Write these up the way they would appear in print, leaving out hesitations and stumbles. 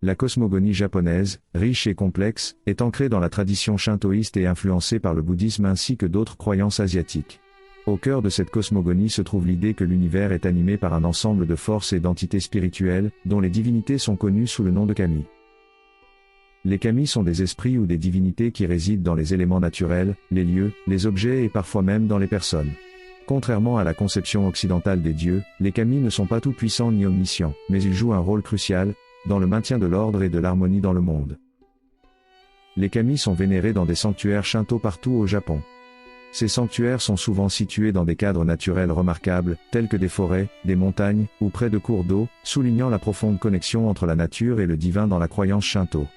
La cosmogonie japonaise, riche et complexe, est ancrée dans la tradition shintoïste et influencée par le bouddhisme ainsi que d'autres croyances asiatiques. Au cœur de cette cosmogonie se trouve l'idée que l'univers est animé par un ensemble de forces et d'entités spirituelles, dont les divinités sont connues sous le nom de kami. Les kami sont des esprits ou des divinités qui résident dans les éléments naturels, les lieux, les objets et parfois même dans les personnes. Contrairement à la conception occidentale des dieux, les kami ne sont pas tout-puissants ni omniscients, mais ils jouent un rôle crucial dans le maintien de l'ordre et de l'harmonie dans le monde. Les kami sont vénérés dans des sanctuaires shinto partout au Japon. Ces sanctuaires sont souvent situés dans des cadres naturels remarquables, tels que des forêts, des montagnes, ou près de cours d'eau, soulignant la profonde connexion entre la nature et le divin dans la croyance shinto.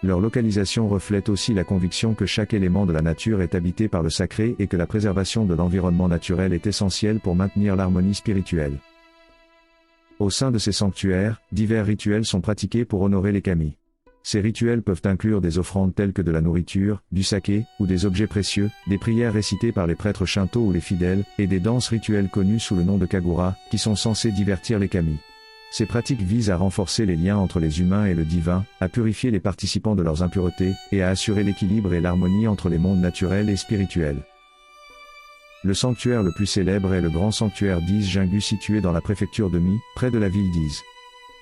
Leur localisation reflète aussi la conviction que chaque élément de la nature est habité par le sacré et que la préservation de l'environnement naturel est essentielle pour maintenir l'harmonie spirituelle. Au sein de ces sanctuaires, divers rituels sont pratiqués pour honorer les kami. Ces rituels peuvent inclure des offrandes telles que de la nourriture, du saké, ou des objets précieux, des prières récitées par les prêtres shinto ou les fidèles, et des danses rituelles connues sous le nom de kagura, qui sont censées divertir les kami. Ces pratiques visent à renforcer les liens entre les humains et le divin, à purifier les participants de leurs impuretés, et à assurer l'équilibre et l'harmonie entre les mondes naturels et spirituels. Le sanctuaire le plus célèbre est le grand sanctuaire d'Ise-Jingu situé dans la préfecture de Mie, près de la ville d'Ise.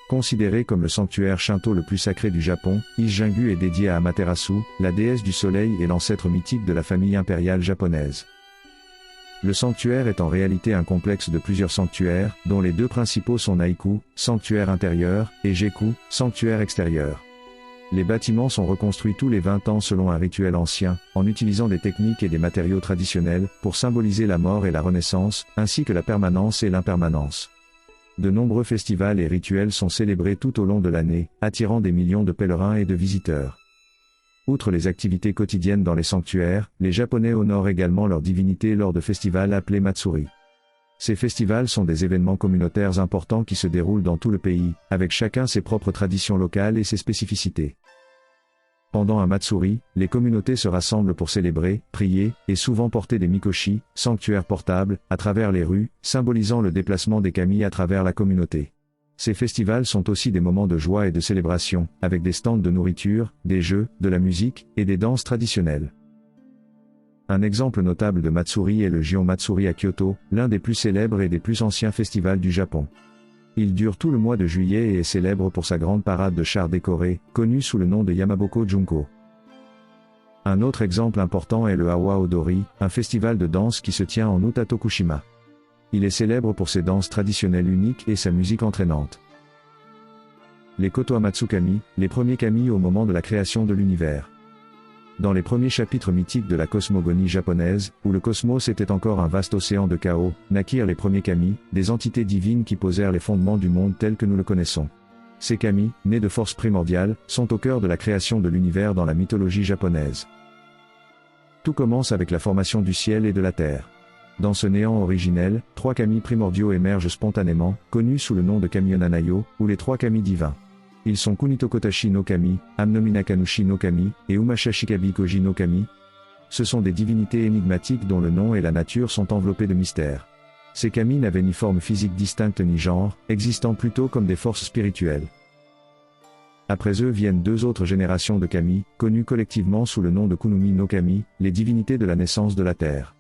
Considéré comme le sanctuaire shinto le plus sacré du Japon, Ise-Jingu est dédié à Amaterasu, la déesse du soleil et l'ancêtre mythique de la famille impériale japonaise. Le sanctuaire est en réalité un complexe de plusieurs sanctuaires, dont les deux principaux sont Naiku, sanctuaire intérieur, et Geku, sanctuaire extérieur. Les bâtiments sont reconstruits tous les 20 ans selon un rituel ancien, en utilisant des techniques et des matériaux traditionnels, pour symboliser la mort et la renaissance, ainsi que la permanence et l'impermanence. De nombreux festivals et rituels sont célébrés tout au long de l'année, attirant des millions de pèlerins et de visiteurs. Outre les activités quotidiennes dans les sanctuaires, les Japonais honorent également leurs divinités lors de festivals appelés Matsuri. Ces festivals sont des événements communautaires importants qui se déroulent dans tout le pays, avec chacun ses propres traditions locales et ses spécificités. Pendant un Matsuri, les communautés se rassemblent pour célébrer, prier, et souvent porter des mikoshi, sanctuaires portables, à travers les rues, symbolisant le déplacement des kami à travers la communauté. Ces festivals sont aussi des moments de joie et de célébration, avec des stands de nourriture, des jeux, de la musique, et des danses traditionnelles. Un exemple notable de Matsuri est le Gion Matsuri à Kyoto, l'un des plus célèbres et des plus anciens festivals du Japon. Il dure tout le mois de juillet et est célèbre pour sa grande parade de chars décorés, connue sous le nom de Yamaboko Junko. Un autre exemple important est le Awa Odori, un festival de danse qui se tient en août à Tokushima. Il est célèbre pour ses danses traditionnelles uniques et sa musique entraînante. Les Kotoamatsu Kami, les premiers kami au moment de la création de l'univers. Dans les premiers chapitres mythiques de la cosmogonie japonaise, où le cosmos était encore un vaste océan de chaos, naquirent les premiers kami, des entités divines qui posèrent les fondements du monde tel que nous le connaissons. Ces kami, nés de forces primordiales, sont au cœur de la création de l'univers dans la mythologie japonaise. Tout commence avec la formation du ciel et de la terre. Dans ce néant originel, 3 kami primordiaux émergent spontanément, connus sous le nom de Kami-onanayo, ou les 3 kami divins. Ils sont Kunitokotashi no Kami, Amnominakanushi no Kami, et Umashashikabi Koji no Kami. Ce sont des divinités énigmatiques dont le nom et la nature sont enveloppés de mystères. Ces kami n'avaient ni forme physique distincte ni genre, existant plutôt comme des forces spirituelles. Après eux viennent 2 autres générations de kami, connues collectivement sous le nom de Kunumi no Kami, les divinités de la naissance de la terre.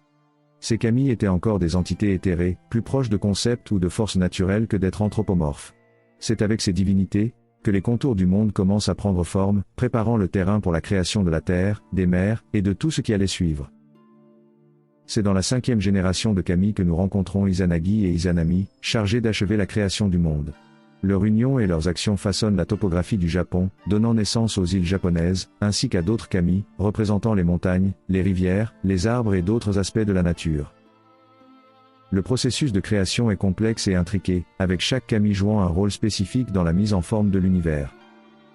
Ces kami étaient encore des entités éthérées, plus proches de concepts ou de forces naturelles que d'être anthropomorphes. C'est avec ces divinités que les contours du monde commencent à prendre forme, préparant le terrain pour la création de la terre, des mers, et de tout ce qui allait suivre. C'est dans la 5e génération de kami que nous rencontrons Izanagi et Izanami, chargés d'achever la création du monde. Leur union et leurs actions façonnent la topographie du Japon, donnant naissance aux îles japonaises, ainsi qu'à d'autres kami, représentant les montagnes, les rivières, les arbres et d'autres aspects de la nature. Le processus de création est complexe et intriqué, avec chaque kami jouant un rôle spécifique dans la mise en forme de l'univers.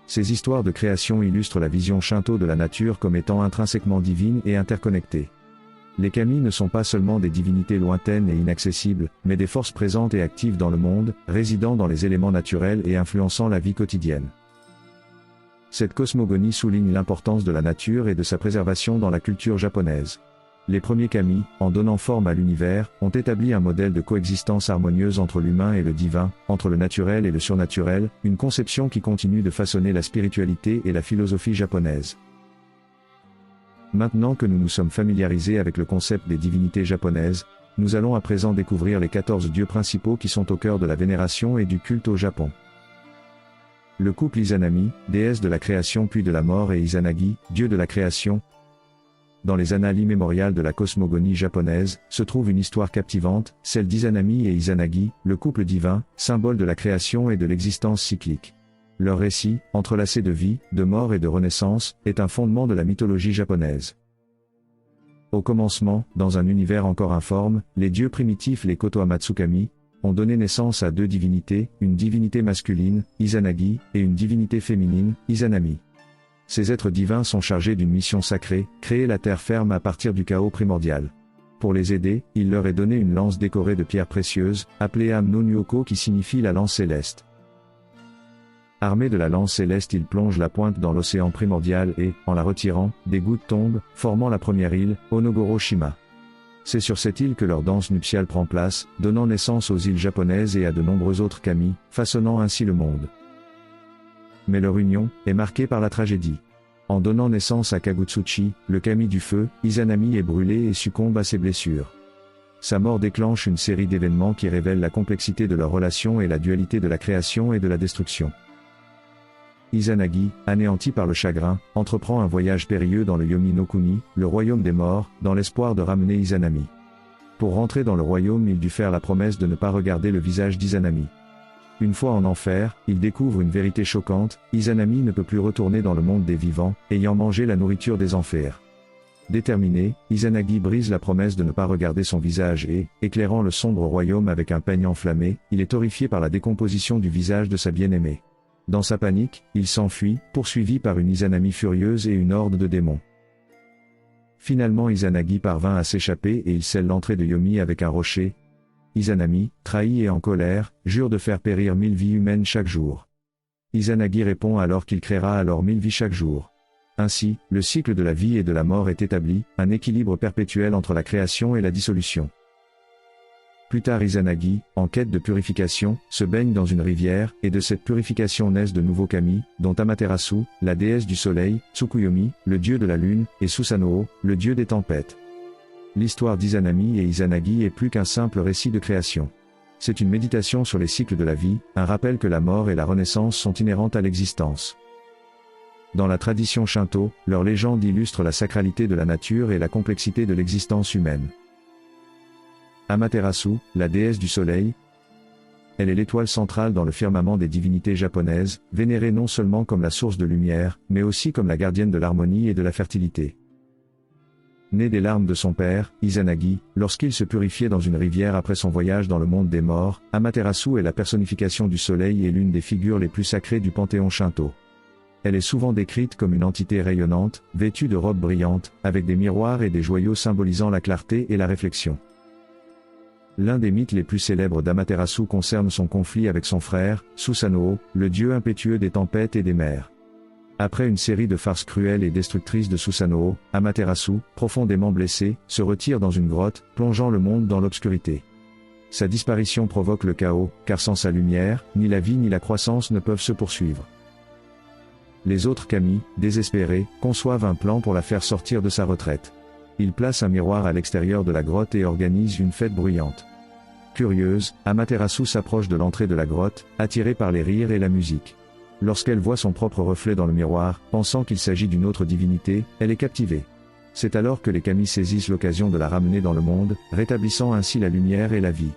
Ces histoires de création illustrent la vision shinto de la nature comme étant intrinsèquement divine et interconnectée. Les kami ne sont pas seulement des divinités lointaines et inaccessibles, mais des forces présentes et actives dans le monde, résidant dans les éléments naturels et influençant la vie quotidienne. Cette cosmogonie souligne l'importance de la nature et de sa préservation dans la culture japonaise. Les premiers kami, en donnant forme à l'univers, ont établi un modèle de coexistence harmonieuse entre l'humain et le divin, entre le naturel et le surnaturel, une conception qui continue de façonner la spiritualité et la philosophie japonaise. Maintenant que nous nous sommes familiarisés avec le concept des divinités japonaises, nous allons à présent découvrir les 14 dieux principaux qui sont au cœur de la vénération et du culte au Japon. Le couple Izanami, déesse de la création puis de la mort, et Izanagi, dieu de la création. Dans les annales immémoriales de la cosmogonie japonaise, se trouve une histoire captivante, celle d'Izanami et Izanagi, le couple divin, symbole de la création et de l'existence cyclique. Leur récit, entrelacé de vie, de mort et de renaissance, est un fondement de la mythologie japonaise. Au commencement, dans un univers encore informe, les dieux primitifs, les Kotoamatsukami, ont donné naissance à deux divinités, une divinité masculine, Izanagi, et une divinité féminine, Izanami. Ces êtres divins sont chargés d'une mission sacrée, créer la terre ferme à partir du chaos primordial. Pour les aider, il leur est donné une lance décorée de pierres précieuses, appelée Am no Nyoko, qui signifie la lance céleste. Armés de la lance céleste, ils plongent la pointe dans l'océan primordial et, en la retirant, des gouttes tombent, formant la première île, Onogoro-shima. C'est sur cette île que leur danse nuptiale prend place, donnant naissance aux îles japonaises et à de nombreux autres kami, façonnant ainsi le monde. Mais leur union est marquée par la tragédie. En donnant naissance à Kagutsuchi, le kami du feu, Izanami est brûlé et succombe à ses blessures. Sa mort déclenche une série d'événements qui révèlent la complexité de leur relation et la dualité de la création et de la destruction. Izanagi, anéanti par le chagrin, entreprend un voyage périlleux dans le Yomi no Kuni, le royaume des morts, dans l'espoir de ramener Izanami. Pour rentrer dans le royaume, il dut faire la promesse de ne pas regarder le visage d'Izanami. Une fois en enfer, il découvre une vérité choquante, Izanami ne peut plus retourner dans le monde des vivants, ayant mangé la nourriture des enfers. Déterminé, Izanagi brise la promesse de ne pas regarder son visage et, éclairant le sombre royaume avec un peigne enflammé, il est horrifié par la décomposition du visage de sa bien-aimée. Dans sa panique, il s'enfuit, poursuivi par une Izanami furieuse et une horde de démons. Finalement, Izanagi parvint à s'échapper et il scelle l'entrée de Yomi avec un rocher. Izanami, trahi et en colère, jure de faire périr 1000 vies humaines chaque jour. Izanagi répond alors qu'il créera alors 1000 vies chaque jour. Ainsi, le cycle de la vie et de la mort est établi, un équilibre perpétuel entre la création et la dissolution. Plus tard, Izanagi, en quête de purification, se baigne dans une rivière, et de cette purification naissent de nouveaux kami, dont Amaterasu, la déesse du soleil, Tsukuyomi, le dieu de la lune, et Susanoo, le dieu des tempêtes. L'histoire d'Izanami et Izanagi est plus qu'un simple récit de création. C'est une méditation sur les cycles de la vie, un rappel que la mort et la renaissance sont inhérentes à l'existence. Dans la tradition shinto, leur légende illustre la sacralité de la nature et la complexité de l'existence humaine. Amaterasu, la déesse du soleil. Elle est l'étoile centrale dans le firmament des divinités japonaises, vénérée non seulement comme la source de lumière, mais aussi comme la gardienne de l'harmonie et de la fertilité. Née des larmes de son père, Izanagi, lorsqu'il se purifiait dans une rivière après son voyage dans le monde des morts, Amaterasu est la personnification du soleil et l'une des figures les plus sacrées du panthéon shinto. Elle est souvent décrite comme une entité rayonnante, vêtue de robes brillantes, avec des miroirs et des joyaux symbolisant la clarté et la réflexion. L'un des mythes les plus célèbres d'Amaterasu concerne son conflit avec son frère, Susanoo, le dieu impétueux des tempêtes et des mers. Après une série de farces cruelles et destructrices de Susanoo, Amaterasu, profondément blessé, se retire dans une grotte, plongeant le monde dans l'obscurité. Sa disparition provoque le chaos, car sans sa lumière, ni la vie ni la croissance ne peuvent se poursuivre. Les autres kami, désespérés, conçoivent un plan pour la faire sortir de sa retraite. Ils placent un miroir à l'extérieur de la grotte et organisent une fête bruyante. Curieuse, Amaterasu s'approche de l'entrée de la grotte, attirée par les rires et la musique. Lorsqu'elle voit son propre reflet dans le miroir, pensant qu'il s'agit d'une autre divinité, elle est captivée. C'est alors que les kami saisissent l'occasion de la ramener dans le monde, rétablissant ainsi la lumière et la vie.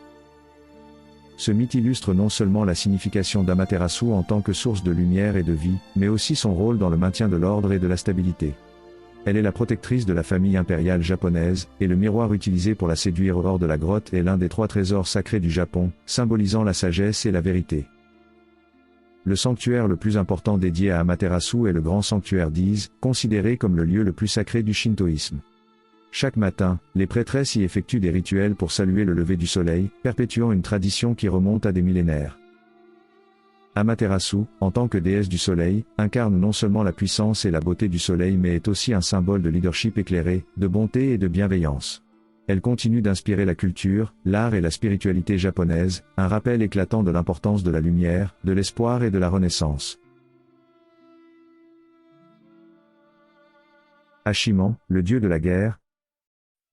Ce mythe illustre non seulement la signification d'Amaterasu en tant que source de lumière et de vie, mais aussi son rôle dans le maintien de l'ordre et de la stabilité. Elle est la protectrice de la famille impériale japonaise, et le miroir utilisé pour la séduire hors de la grotte est l'un des 3 trésors sacrés du Japon, symbolisant la sagesse et la vérité. Le sanctuaire le plus important dédié à Amaterasu est le grand sanctuaire d'Ise, considéré comme le lieu le plus sacré du shintoïsme. Chaque matin, les prêtresses y effectuent des rituels pour saluer le lever du soleil, perpétuant une tradition qui remonte à des millénaires. Amaterasu, en tant que déesse du soleil, incarne non seulement la puissance et la beauté du soleil mais est aussi un symbole de leadership éclairé, de bonté et de bienveillance. Elle continue d'inspirer la culture, l'art et la spiritualité japonaise, un rappel éclatant de l'importance de la lumière, de l'espoir et de la renaissance. Hachiman, le dieu de la guerre.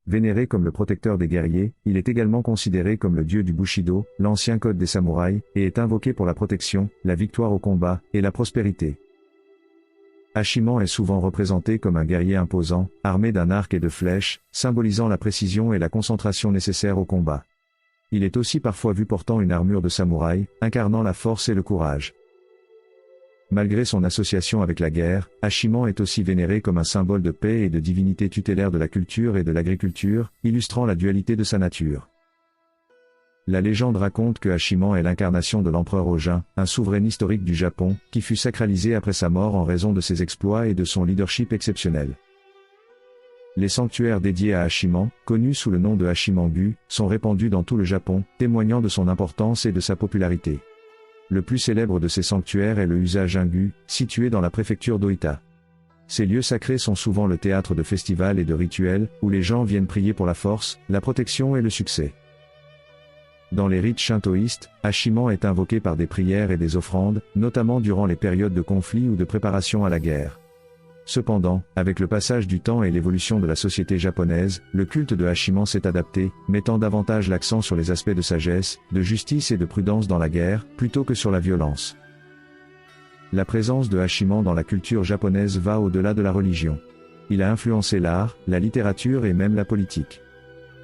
Vénéré comme le protecteur des guerriers, il est également considéré comme le dieu du Bushido, l'ancien code des samouraïs, et est invoqué pour la protection, la victoire au combat, et la prospérité. Hachiman est souvent représenté comme un guerrier imposant, armé d'un arc et de flèches, symbolisant la précision et la concentration nécessaires au combat. Il est aussi parfois vu portant une armure de samouraï, incarnant la force et le courage. Malgré son association avec la guerre, Hachiman est aussi vénéré comme un symbole de paix et de divinité tutélaire de la culture et de l'agriculture, illustrant la dualité de sa nature. La légende raconte que Hachiman est l'incarnation de l'empereur Ojin, un souverain historique du Japon, qui fut sacralisé après sa mort en raison de ses exploits et de son leadership exceptionnel. Les sanctuaires dédiés à Hachiman, connus sous le nom de Hachiman-gu, sont répandus dans tout le Japon, témoignant de son importance et de sa popularité. Le plus célèbre de ces sanctuaires est le Usa-Jingu, situé dans la préfecture d'Oita. Ces lieux sacrés sont souvent le théâtre de festivals et de rituels, où les gens viennent prier pour la force, la protection et le succès. Dans les rites shintoïstes, Hachiman est invoqué par des prières et des offrandes, notamment durant les périodes de conflit ou de préparation à la guerre. Cependant, avec le passage du temps et l'évolution de la société japonaise, le culte de Hachiman s'est adapté, mettant davantage l'accent sur les aspects de sagesse, de justice et de prudence dans la guerre, plutôt que sur la violence. La présence de Hachiman dans la culture japonaise va au-delà de la religion. Il a influencé l'art, la littérature et même la politique.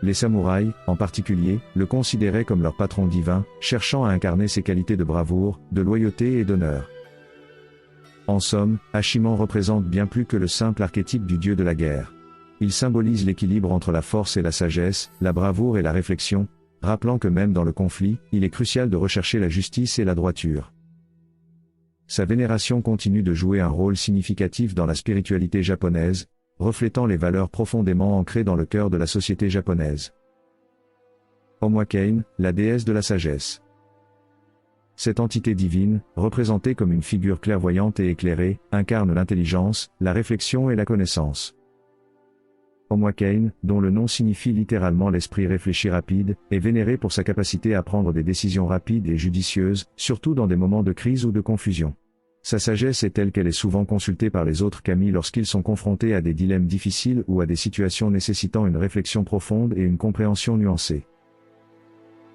Les samouraïs, en particulier, le considéraient comme leur patron divin, cherchant à incarner ses qualités de bravoure, de loyauté et d'honneur. En somme, Hachiman représente bien plus que le simple archétype du dieu de la guerre. Il symbolise l'équilibre entre la force et la sagesse, la bravoure et la réflexion, rappelant que même dans le conflit, il est crucial de rechercher la justice et la droiture. Sa vénération continue de jouer un rôle significatif dans la spiritualité japonaise, reflétant les valeurs profondément ancrées dans le cœur de la société japonaise. Omwakein, la déesse de la sagesse. Cette entité divine, représentée comme une figure clairvoyante et éclairée, incarne l'intelligence, la réflexion et la connaissance. Omwakein, dont le nom signifie littéralement l'esprit réfléchi rapide, est vénéré pour sa capacité à prendre des décisions rapides et judicieuses, surtout dans des moments de crise ou de confusion. Sa sagesse est telle qu'elle est souvent consultée par les autres kami lorsqu'ils sont confrontés à des dilemmes difficiles ou à des situations nécessitant une réflexion profonde et une compréhension nuancée.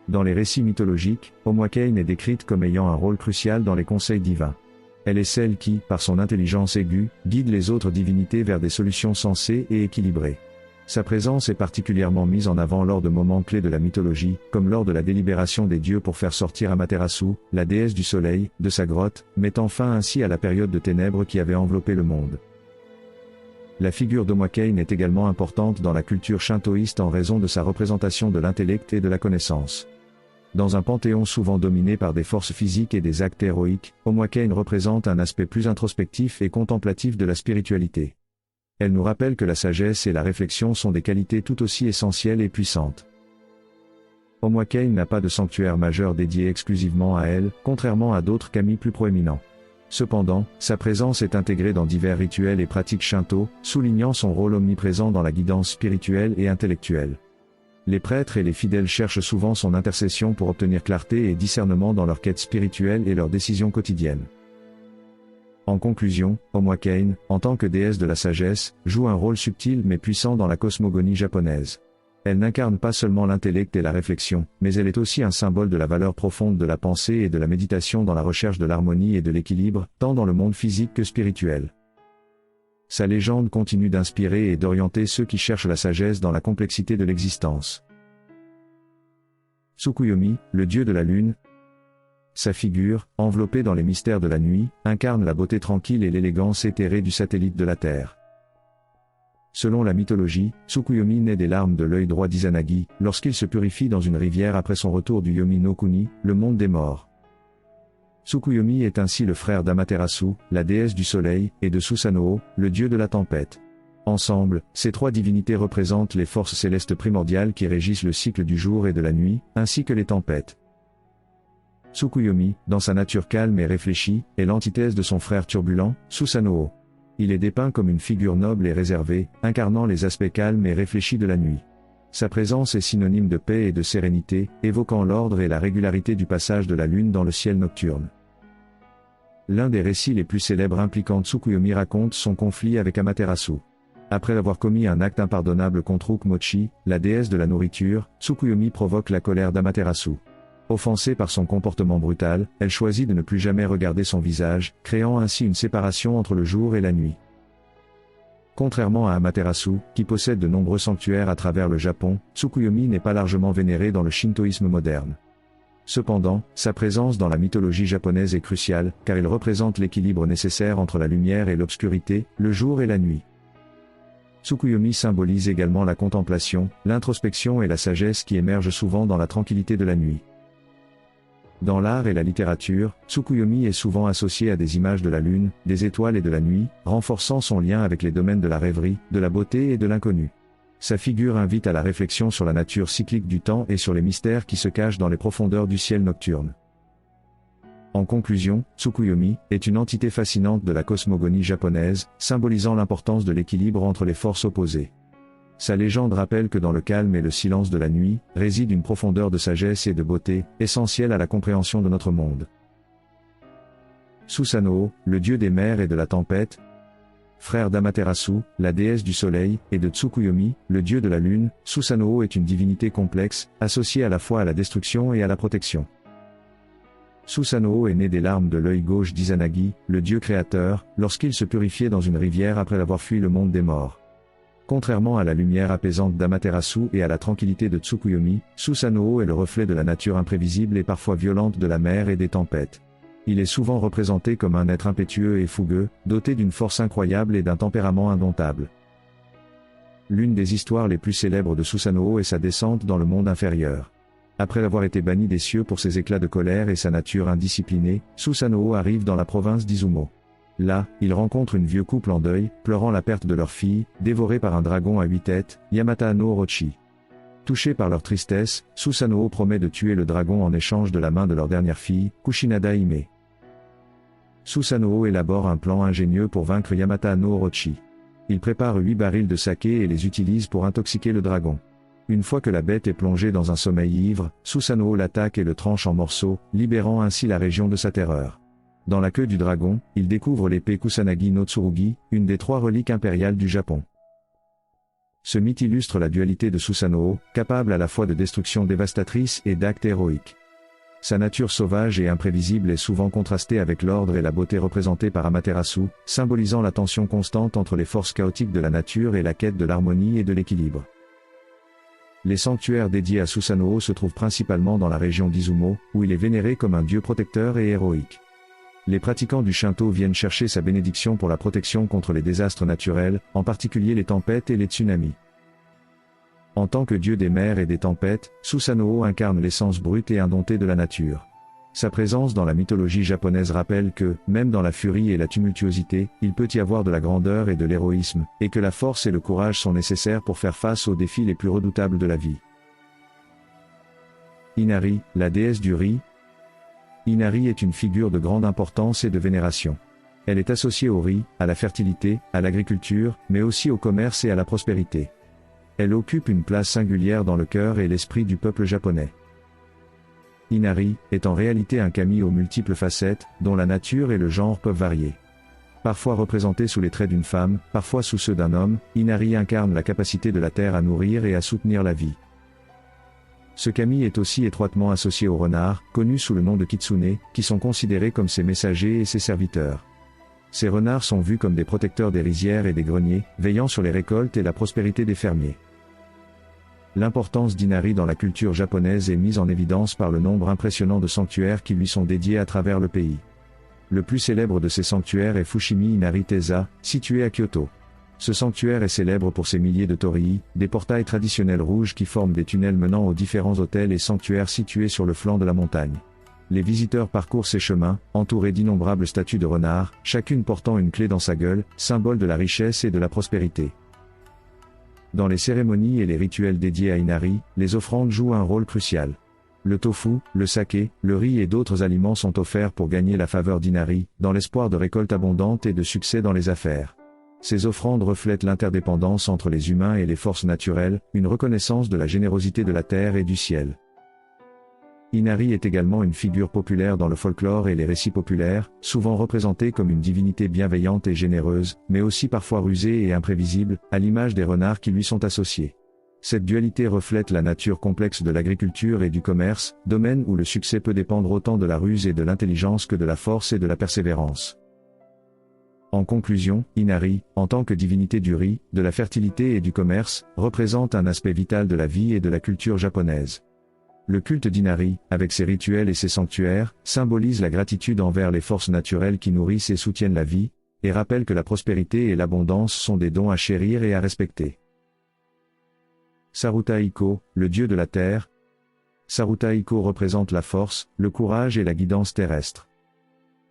Dans les récits mythologiques, Omwakein est décrite comme ayant un rôle crucial dans les conseils divins. Elle est celle qui, par son intelligence aiguë, guide les autres divinités vers des solutions sensées et équilibrées. Sa présence est particulièrement mise en avant lors de moments clés de la mythologie, comme lors de la délibération des dieux pour faire sortir Amaterasu, la déesse du soleil, de sa grotte, mettant fin ainsi à la période de ténèbres qui avait enveloppé le monde. La figure d'Omwakein est également importante dans la culture shintoïste en raison de sa représentation de l'intellect et de la connaissance. Dans un panthéon souvent dominé par des forces physiques et des actes héroïques, Omwakein représente un aspect plus introspectif et contemplatif de la spiritualité. Elle nous rappelle que la sagesse et la réflexion sont des qualités tout aussi essentielles et puissantes. Omwakein n'a pas de sanctuaire majeur dédié exclusivement à elle, contrairement à d'autres kami plus proéminents. Cependant, sa présence est intégrée dans divers rituels et pratiques shinto, soulignant son rôle omniprésent dans la guidance spirituelle et intellectuelle. Les prêtres et les fidèles cherchent souvent son intercession pour obtenir clarté et discernement dans leurs quêtes spirituelles et leurs décisions quotidiennes. En conclusion, Omwakein, en tant que déesse de la sagesse, joue un rôle subtil mais puissant dans la cosmogonie japonaise. Elle n'incarne pas seulement l'intellect et la réflexion, mais elle est aussi un symbole de la valeur profonde de la pensée et de la méditation dans la recherche de l'harmonie et de l'équilibre, tant dans le monde physique que spirituel. Sa légende continue d'inspirer et d'orienter ceux qui cherchent la sagesse dans la complexité de l'existence. Tsukuyomi, le dieu de la lune. Sa figure, enveloppée dans les mystères de la nuit, incarne la beauté tranquille et l'élégance éthérée du satellite de la Terre. Selon la mythologie, Tsukuyomi naît des larmes de l'œil droit d'Izanagi, lorsqu'il se purifie dans une rivière après son retour du Yomi no Kuni, le monde des morts. Tsukuyomi est ainsi le frère d'Amaterasu, la déesse du soleil, et de Susanoo, le dieu de la tempête. Ensemble, ces trois divinités représentent les forces célestes primordiales qui régissent le cycle du jour et de la nuit, ainsi que les tempêtes. Tsukuyomi, dans sa nature calme et réfléchie, est l'antithèse de son frère turbulent, Susanoo. Il est dépeint comme une figure noble et réservée, incarnant les aspects calmes et réfléchis de la nuit. Sa présence est synonyme de paix et de sérénité, évoquant l'ordre et la régularité du passage de la lune dans le ciel nocturne. L'un des récits les plus célèbres impliquant Tsukuyomi raconte son conflit avec Amaterasu. Après avoir commis un acte impardonnable contre Ukemochi, la déesse de la nourriture, Tsukuyomi provoque la colère d'Amaterasu. Offensée par son comportement brutal, elle choisit de ne plus jamais regarder son visage, créant ainsi une séparation entre le jour et la nuit. Contrairement à Amaterasu, qui possède de nombreux sanctuaires à travers le Japon, Tsukuyomi n'est pas largement vénérée dans le shintoïsme moderne. Cependant, sa présence dans la mythologie japonaise est cruciale, car il représente l'équilibre nécessaire entre la lumière et l'obscurité, le jour et la nuit. Tsukuyomi symbolise également la contemplation, l'introspection et la sagesse qui émergent souvent dans la tranquillité de la nuit. Dans l'art et la littérature, Tsukuyomi est souvent associé à des images de la lune, des étoiles et de la nuit, renforçant son lien avec les domaines de la rêverie, de la beauté et de l'inconnu. Sa figure invite à la réflexion sur la nature cyclique du temps et sur les mystères qui se cachent dans les profondeurs du ciel nocturne. En conclusion, Tsukuyomi est une entité fascinante de la cosmogonie japonaise, symbolisant l'importance de l'équilibre entre les forces opposées. Sa légende rappelle que dans le calme et le silence de la nuit, réside une profondeur de sagesse et de beauté, essentielle à la compréhension de notre monde. Susanoo, le dieu des mers et de la tempête, frère d'Amaterasu, la déesse du soleil, et de Tsukuyomi, le dieu de la lune, Susanoo est une divinité complexe, associée à la fois à la destruction et à la protection. Susanoo est né des larmes de l'œil gauche d'Izanagi, le dieu créateur, lorsqu'il se purifiait dans une rivière après avoir fui le monde des morts. Contrairement à la lumière apaisante d'Amaterasu et à la tranquillité de Tsukuyomi, Susanoo est le reflet de la nature imprévisible et parfois violente de la mer et des tempêtes. Il est souvent représenté comme un être impétueux et fougueux, doté d'une force incroyable et d'un tempérament indomptable. L'une des histoires les plus célèbres de Susanoo est sa descente dans le monde inférieur. Après avoir été banni des cieux pour ses éclats de colère et sa nature indisciplinée, Susanoo arrive dans la province d'Izumo. Là, il rencontre une vieux couple en deuil, pleurant la perte de leur fille, dévorée par un dragon à 8 têtes, Yamata no Orochi. Touché par leur tristesse, Susanoo promet de tuer le dragon en échange de la main de leur dernière fille, Kushinada Hime. Susanoo élabore un plan ingénieux pour vaincre Yamata no Orochi. Il prépare 8 barils de saké et les utilise pour intoxiquer le dragon. Une fois que la bête est plongée dans un sommeil ivre, Susanoo l'attaque et le tranche en morceaux, libérant ainsi la région de sa terreur. Dans la queue du dragon, il découvre l'épée Kusanagi no Tsurugi, une des 3 reliques impériales du Japon. Ce mythe illustre la dualité de Susanoo, capable à la fois de destruction dévastatrice et d'actes héroïques. Sa nature sauvage et imprévisible est souvent contrastée avec l'ordre et la beauté représentés par Amaterasu, symbolisant la tension constante entre les forces chaotiques de la nature et la quête de l'harmonie et de l'équilibre. Les sanctuaires dédiés à Susanoo se trouvent principalement dans la région d'Izumo, où il est vénéré comme un dieu protecteur et héroïque. Les pratiquants du Shinto viennent chercher sa bénédiction pour la protection contre les désastres naturels, en particulier les tempêtes et les tsunamis. En tant que dieu des mers et des tempêtes, Susanoo incarne l'essence brute et indomptée de la nature. Sa présence dans la mythologie japonaise rappelle que, même dans la furie et la tumultuosité, il peut y avoir de la grandeur et de l'héroïsme, et que la force et le courage sont nécessaires pour faire face aux défis les plus redoutables de la vie. Inari, la déesse du riz. Inari est une figure de grande importance et de vénération. Elle est associée au riz, à la fertilité, à l'agriculture, mais aussi au commerce et à la prospérité. Elle occupe une place singulière dans le cœur et l'esprit du peuple japonais. Inari est en réalité un kami aux multiples facettes, dont la nature et le genre peuvent varier. Parfois représenté sous les traits d'une femme, parfois sous ceux d'un homme, Inari incarne la capacité de la terre à nourrir et à soutenir la vie. Ce kami est aussi étroitement associé aux renards, connus sous le nom de kitsune, qui sont considérés comme ses messagers et ses serviteurs. Ces renards sont vus comme des protecteurs des rizières et des greniers, veillant sur les récoltes et la prospérité des fermiers. L'importance d'Inari dans la culture japonaise est mise en évidence par le nombre impressionnant de sanctuaires qui lui sont dédiés à travers le pays. Le plus célèbre de ces sanctuaires est Fushimi Inari Teza, situé à Kyoto. Ce sanctuaire est célèbre pour ses milliers de torii, des portails traditionnels rouges qui forment des tunnels menant aux différents hôtels et sanctuaires situés sur le flanc de la montagne. Les visiteurs parcourent ces chemins, entourés d'innombrables statues de renards, chacune portant une clé dans sa gueule, symbole de la richesse et de la prospérité. Dans les cérémonies et les rituels dédiés à Inari, les offrandes jouent un rôle crucial. Le tofu, le saké, le riz et d'autres aliments sont offerts pour gagner la faveur d'Inari, dans l'espoir de récoltes abondantes et de succès dans les affaires. Ces offrandes reflètent l'interdépendance entre les humains et les forces naturelles, une reconnaissance de la générosité de la terre et du ciel. Inari est également une figure populaire dans le folklore et les récits populaires, souvent représentée comme une divinité bienveillante et généreuse, mais aussi parfois rusée et imprévisible, à l'image des renards qui lui sont associés. Cette dualité reflète la nature complexe de l'agriculture et du commerce, domaine où le succès peut dépendre autant de la ruse et de l'intelligence que de la force et de la persévérance. En conclusion, Inari, en tant que divinité du riz, de la fertilité et du commerce, représente un aspect vital de la vie et de la culture japonaise. Le culte d'Inari, avec ses rituels et ses sanctuaires, symbolise la gratitude envers les forces naturelles qui nourrissent et soutiennent la vie, et rappelle que la prospérité et l'abondance sont des dons à chérir et à respecter. Saruta Iko, le dieu de la terre. Saruta Iko représente la force, le courage et la guidance terrestre.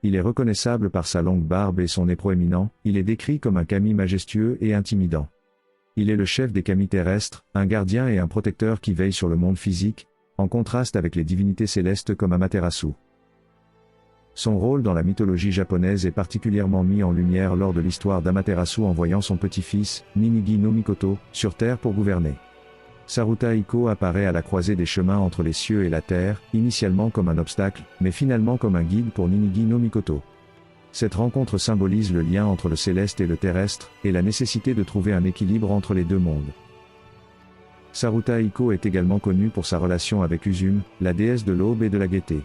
Il est reconnaissable par sa longue barbe et son nez proéminent, il est décrit comme un kami majestueux et intimidant. Il est le chef des kami terrestres, un gardien et un protecteur qui veille sur le monde physique, en contraste avec les divinités célestes comme Amaterasu. Son rôle dans la mythologie japonaise est particulièrement mis en lumière lors de l'histoire d'Amaterasu envoyant son petit-fils, Ninigi no Mikoto, sur Terre pour gouverner. Saruta Iko apparaît à la croisée des chemins entre les cieux et la terre, initialement comme un obstacle, mais finalement comme un guide pour Ninigi no Mikoto. Cette rencontre symbolise le lien entre le céleste et le terrestre, et la nécessité de trouver un équilibre entre les deux mondes. Saruta Iko est également connu pour sa relation avec Uzum, la déesse de l'aube et de la gaieté.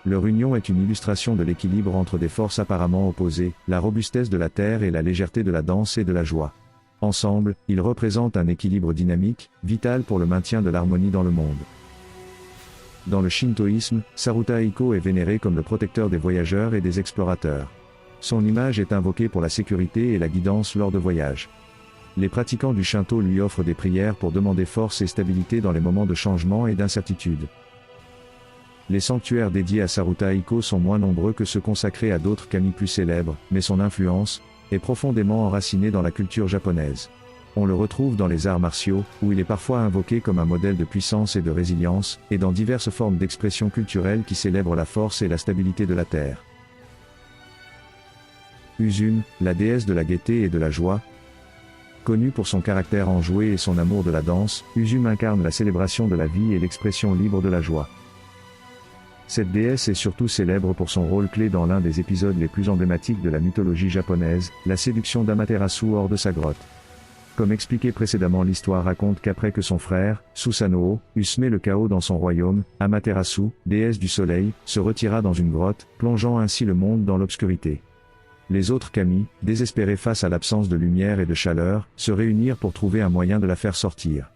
Leur union est une illustration de l'équilibre entre des forces apparemment opposées, la robustesse de la terre et la légèreté de la danse et de la joie. Ensemble, ils représentent un équilibre dynamique, vital pour le maintien de l'harmonie dans le monde. Dans le shintoïsme, Saruta Iko est vénéré comme le protecteur des voyageurs et des explorateurs. Son image est invoquée pour la sécurité et la guidance lors de voyages. Les pratiquants du Shinto lui offrent des prières pour demander force et stabilité dans les moments de changement et d'incertitude. Les sanctuaires dédiés à Saruta Iko sont moins nombreux que ceux consacrés à d'autres kami plus célèbres, mais son influence est profondément enraciné dans la culture japonaise. On le retrouve dans les arts martiaux, où il est parfois invoqué comme un modèle de puissance et de résilience, et dans diverses formes d'expression culturelle qui célèbrent la force et la stabilité de la terre. Uzum, la déesse de la gaieté et de la joie. Connue pour son caractère enjoué et son amour de la danse, Uzum incarne la célébration de la vie et l'expression libre de la joie. Cette déesse est surtout célèbre pour son rôle clé dans l'un des épisodes les plus emblématiques de la mythologie japonaise, la séduction d'Amaterasu hors de sa grotte. Comme expliqué précédemment, l'histoire raconte qu'après que son frère, Susanoo, eut semé le chaos dans son royaume, Amaterasu, déesse du soleil, se retira dans une grotte, plongeant ainsi le monde dans l'obscurité. Les autres kami, désespérés face à l'absence de lumière et de chaleur, se réunirent pour trouver un moyen de la faire sortir.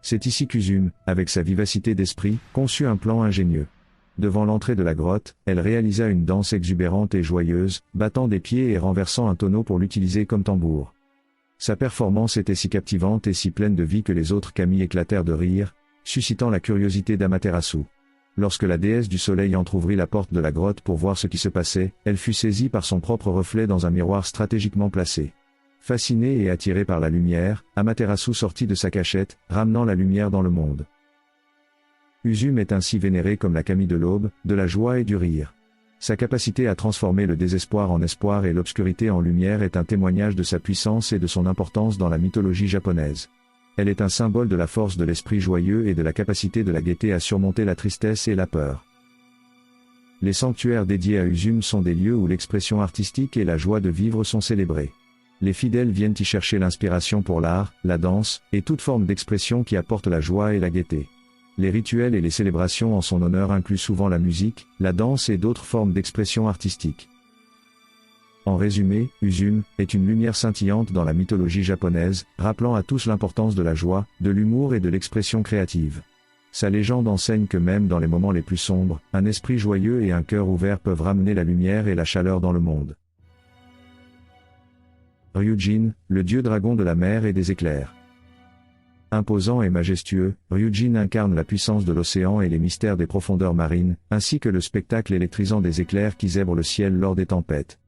C'est ici qu'Uzum, avec sa vivacité d'esprit, conçut un plan ingénieux. Devant l'entrée de la grotte, elle réalisa une danse exubérante et joyeuse, battant des pieds et renversant un tonneau pour l'utiliser comme tambour. Sa performance était si captivante et si pleine de vie que les autres kami éclatèrent de rire, suscitant la curiosité d'Amaterasu. Lorsque la déesse du soleil entr'ouvrit la porte de la grotte pour voir ce qui se passait, elle fut saisie par son propre reflet dans un miroir stratégiquement placé. Fasciné et attiré par la lumière, Amaterasu sortit de sa cachette, ramenant la lumière dans le monde. Uzum est ainsi vénéré comme la kami de l'aube, de la joie et du rire. Sa capacité à transformer le désespoir en espoir et l'obscurité en lumière est un témoignage de sa puissance et de son importance dans la mythologie japonaise. Elle est un symbole de la force de l'esprit joyeux et de la capacité de la gaieté à surmonter la tristesse et la peur. Les sanctuaires dédiés à Uzum sont des lieux où l'expression artistique et la joie de vivre sont célébrées. Les fidèles viennent y chercher l'inspiration pour l'art, la danse, et toute forme d'expression qui apporte la joie et la gaieté. Les rituels et les célébrations en son honneur incluent souvent la musique, la danse et d'autres formes d'expression artistique. En résumé, Uzum est une lumière scintillante dans la mythologie japonaise, rappelant à tous l'importance de la joie, de l'humour et de l'expression créative. Sa légende enseigne que même dans les moments les plus sombres, un esprit joyeux et un cœur ouvert peuvent ramener la lumière et la chaleur dans le monde. Ryujin, le dieu dragon de la mer et des éclairs. Imposant et majestueux, Ryujin incarne la puissance de l'océan et les mystères des profondeurs marines, ainsi que le spectacle électrisant des éclairs qui zèbrent le ciel lors des tempêtes.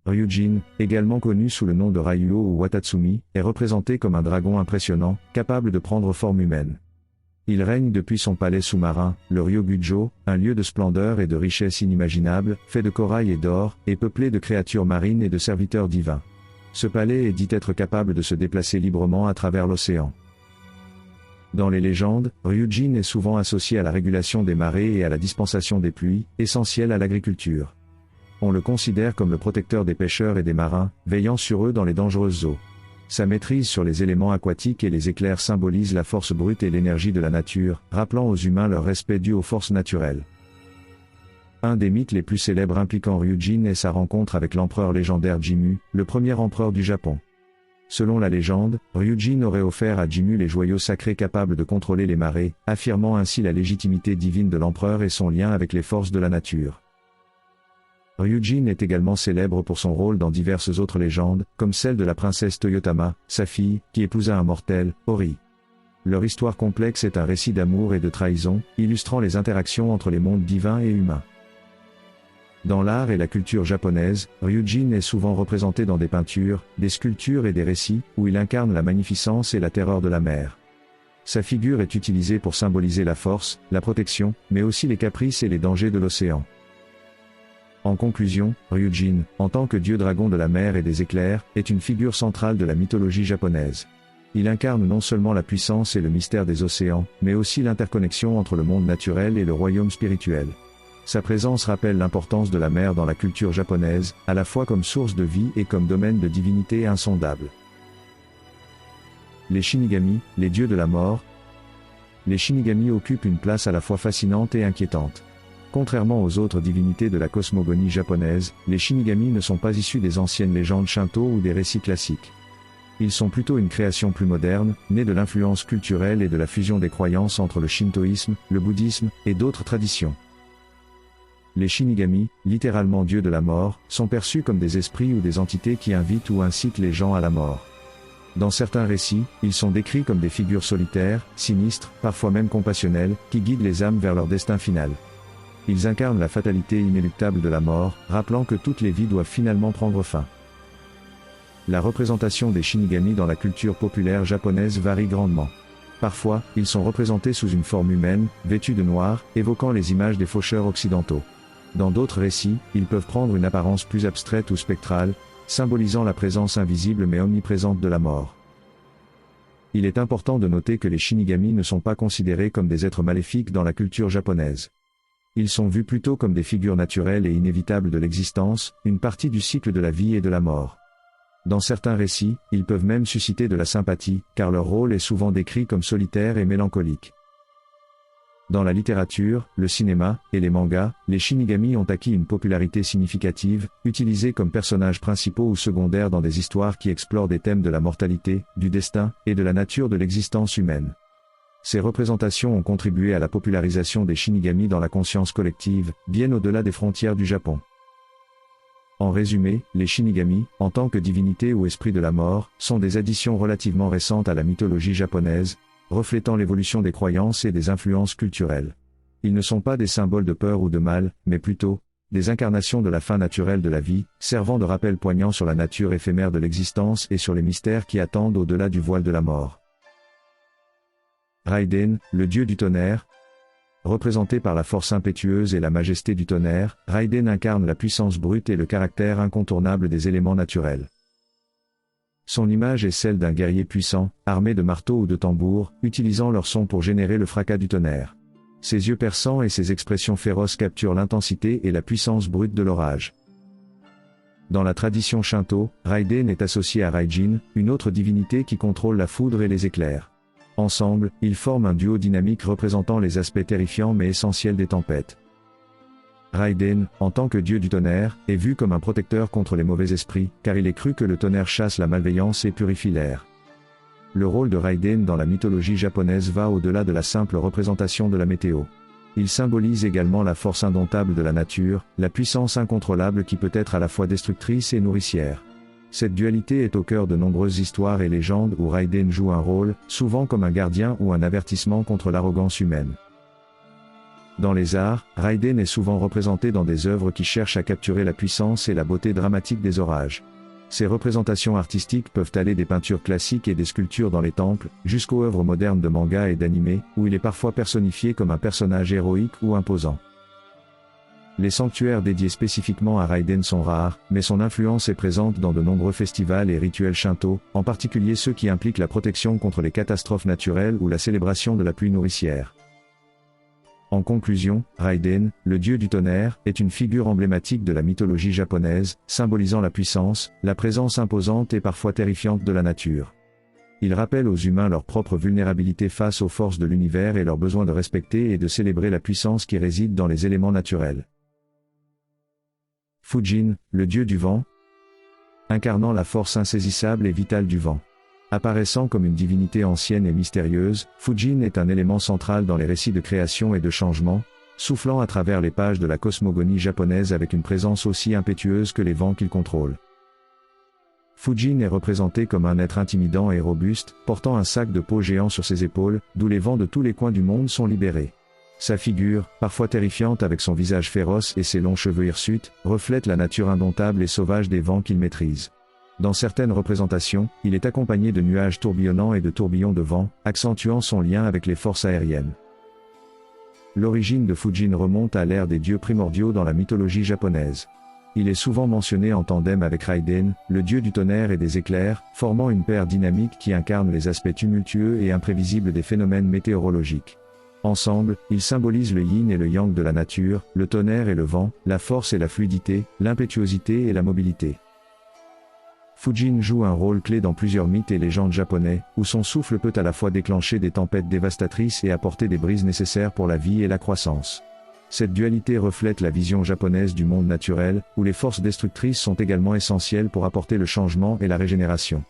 Ryujin, également connu sous le nom de Ryuo ou Watatsumi, est représenté comme un dragon impressionnant, capable de prendre forme humaine. Il règne depuis son palais sous-marin, le Ryogujo, un lieu de splendeur et de richesse inimaginable, fait de corail et d'or, et peuplé de créatures marines et de serviteurs divins. Ce palais est dit être capable de se déplacer librement à travers l'océan. Dans les légendes, Ryujin est souvent associé à la régulation des marées et à la dispensation des pluies, essentielles à l'agriculture. On le considère comme le protecteur des pêcheurs et des marins, veillant sur eux dans les dangereuses eaux. Sa maîtrise sur les éléments aquatiques et les éclairs symbolise la force brute et l'énergie de la nature, rappelant aux humains leur respect dû aux forces naturelles. Un des mythes les plus célèbres impliquant Ryujin est sa rencontre avec l'empereur légendaire Jimmu, le premier empereur du Japon. Selon la légende, Ryujin aurait offert à Jimmu les joyaux sacrés capables de contrôler les marées, affirmant ainsi la légitimité divine de l'empereur et son lien avec les forces de la nature. Ryujin est également célèbre pour son rôle dans diverses autres légendes, comme celle de la princesse Toyotama, sa fille, qui épousa un mortel, Ori. Leur histoire complexe est un récit d'amour et de trahison, illustrant les interactions entre les mondes divins et humains. Dans l'art et la culture japonaise, Ryujin est souvent représenté dans des peintures, des sculptures et des récits, où il incarne la magnificence et la terreur de la mer. Sa figure est utilisée pour symboliser la force, la protection, mais aussi les caprices et les dangers de l'océan. En conclusion, Ryujin, en tant que dieu dragon de la mer et des éclairs, est une figure centrale de la mythologie japonaise. Il incarne non seulement la puissance et le mystère des océans, mais aussi l'interconnexion entre le monde naturel et le royaume spirituel. Sa présence rappelle l'importance de la mer dans la culture japonaise, à la fois comme source de vie et comme domaine de divinité insondable. Les Shinigami, les dieux de la mort. Les Shinigami occupent une place à la fois fascinante et inquiétante. Contrairement aux autres divinités de la cosmogonie japonaise, les Shinigami ne sont pas issus des anciennes légendes Shinto ou des récits classiques. Ils sont plutôt une création plus moderne, née de l'influence culturelle et de la fusion des croyances entre le shintoïsme, le bouddhisme, et d'autres traditions. Les Shinigami, littéralement dieux de la mort, sont perçus comme des esprits ou des entités qui invitent ou incitent les gens à la mort. Dans certains récits, ils sont décrits comme des figures solitaires, sinistres, parfois même compassionnelles, qui guident les âmes vers leur destin final. Ils incarnent la fatalité inéluctable de la mort, rappelant que toutes les vies doivent finalement prendre fin. La représentation des Shinigami dans la culture populaire japonaise varie grandement. Parfois, ils sont représentés sous une forme humaine, vêtus de noir, évoquant les images des faucheurs occidentaux. Dans d'autres récits, ils peuvent prendre une apparence plus abstraite ou spectrale, symbolisant la présence invisible mais omniprésente de la mort. Il est important de noter que les Shinigami ne sont pas considérés comme des êtres maléfiques dans la culture japonaise. Ils sont vus plutôt comme des figures naturelles et inévitables de l'existence, une partie du cycle de la vie et de la mort. Dans certains récits, ils peuvent même susciter de la sympathie, car leur rôle est souvent décrit comme solitaire et mélancolique. Dans la littérature, le cinéma, et les mangas, les Shinigami ont acquis une popularité significative, utilisés comme personnages principaux ou secondaires dans des histoires qui explorent des thèmes de la mortalité, du destin, et de la nature de l'existence humaine. Ces représentations ont contribué à la popularisation des Shinigami dans la conscience collective, bien au-delà des frontières du Japon. En résumé, les Shinigami, en tant que divinités ou esprits de la mort, sont des additions relativement récentes à la mythologie japonaise, reflétant l'évolution des croyances et des influences culturelles. Ils ne sont pas des symboles de peur ou de mal, mais plutôt des incarnations de la fin naturelle de la vie, servant de rappel poignant sur la nature éphémère de l'existence et sur les mystères qui attendent au-delà du voile de la mort. Raiden, le dieu du tonnerre. Représenté par la force impétueuse et la majesté du tonnerre, Raiden incarne la puissance brute et le caractère incontournable des éléments naturels. Son image est celle d'un guerrier puissant, armé de marteaux ou de tambours, utilisant leur son pour générer le fracas du tonnerre. Ses yeux perçants et ses expressions féroces capturent l'intensité et la puissance brute de l'orage. Dans la tradition Shinto, Raiden est associé à Raijin, une autre divinité qui contrôle la foudre et les éclairs. Ensemble, ils forment un duo dynamique représentant les aspects terrifiants mais essentiels des tempêtes. Raiden, en tant que dieu du tonnerre, est vu comme un protecteur contre les mauvais esprits, car il est cru que le tonnerre chasse la malveillance et purifie l'air. Le rôle de Raiden dans la mythologie japonaise va au-delà de la simple représentation de la météo. Il symbolise également la force indomptable de la nature, la puissance incontrôlable qui peut être à la fois destructrice et nourricière. Cette dualité est au cœur de nombreuses histoires et légendes où Raiden joue un rôle, souvent comme un gardien ou un avertissement contre l'arrogance humaine. Dans les arts, Raiden est souvent représenté dans des œuvres qui cherchent à capturer la puissance et la beauté dramatique des orages. Ces représentations artistiques peuvent aller des peintures classiques et des sculptures dans les temples, jusqu'aux œuvres modernes de manga et d'anime, où il est parfois personnifié comme un personnage héroïque ou imposant. Les sanctuaires dédiés spécifiquement à Raiden sont rares, mais son influence est présente dans de nombreux festivals et rituels shinto, en particulier ceux qui impliquent la protection contre les catastrophes naturelles ou la célébration de la pluie nourricière. En conclusion, Raiden, le dieu du tonnerre, est une figure emblématique de la mythologie japonaise, symbolisant la puissance, la présence imposante et parfois terrifiante de la nature. Il rappelle aux humains leur propre vulnérabilité face aux forces de l'univers et leur besoin de respecter et de célébrer la puissance qui réside dans les éléments naturels. Fujin, le dieu du vent, incarnant la force insaisissable et vitale du vent. Apparaissant comme une divinité ancienne et mystérieuse, Fujin est un élément central dans les récits de création et de changement, soufflant à travers les pages de la cosmogonie japonaise avec une présence aussi impétueuse que les vents qu'il contrôle. Fujin est représenté comme un être intimidant et robuste, portant un sac de peau géant sur ses épaules, d'où les vents de tous les coins du monde sont libérés. Sa figure, parfois terrifiante avec son visage féroce et ses longs cheveux hirsutes, reflète la nature indomptable et sauvage des vents qu'il maîtrise. Dans certaines représentations, il est accompagné de nuages tourbillonnants et de tourbillons de vent, accentuant son lien avec les forces aériennes. L'origine de Fujin remonte à l'ère des dieux primordiaux dans la mythologie japonaise. Il est souvent mentionné en tandem avec Raiden, le dieu du tonnerre et des éclairs, formant une paire dynamique qui incarne les aspects tumultueux et imprévisibles des phénomènes météorologiques. Ensemble, ils symbolisent le yin et le yang de la nature, le tonnerre et le vent, la force et la fluidité, l'impétuosité et la mobilité. Fujin joue un rôle clé dans plusieurs mythes et légendes japonais, où son souffle peut à la fois déclencher des tempêtes dévastatrices et apporter des brises nécessaires pour la vie et la croissance. Cette dualité reflète la vision japonaise du monde naturel, où les forces destructrices sont également essentielles pour apporter le changement et la régénération.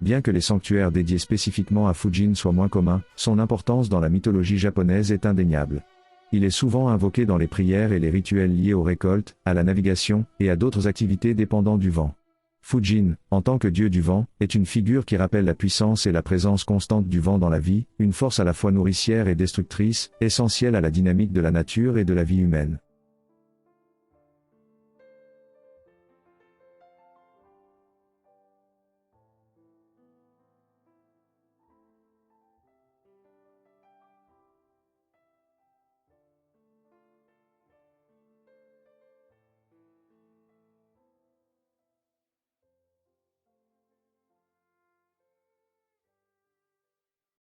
Bien que les sanctuaires dédiés spécifiquement à Fujin soient moins communs, son importance dans la mythologie japonaise est indéniable. Il est souvent invoqué dans les prières et les rituels liés aux récoltes, à la navigation, et à d'autres activités dépendant du vent. Fujin, en tant que dieu du vent, est une figure qui rappelle la puissance et la présence constante du vent dans la vie, une force à la fois nourricière et destructrice, essentielle à la dynamique de la nature et de la vie humaine.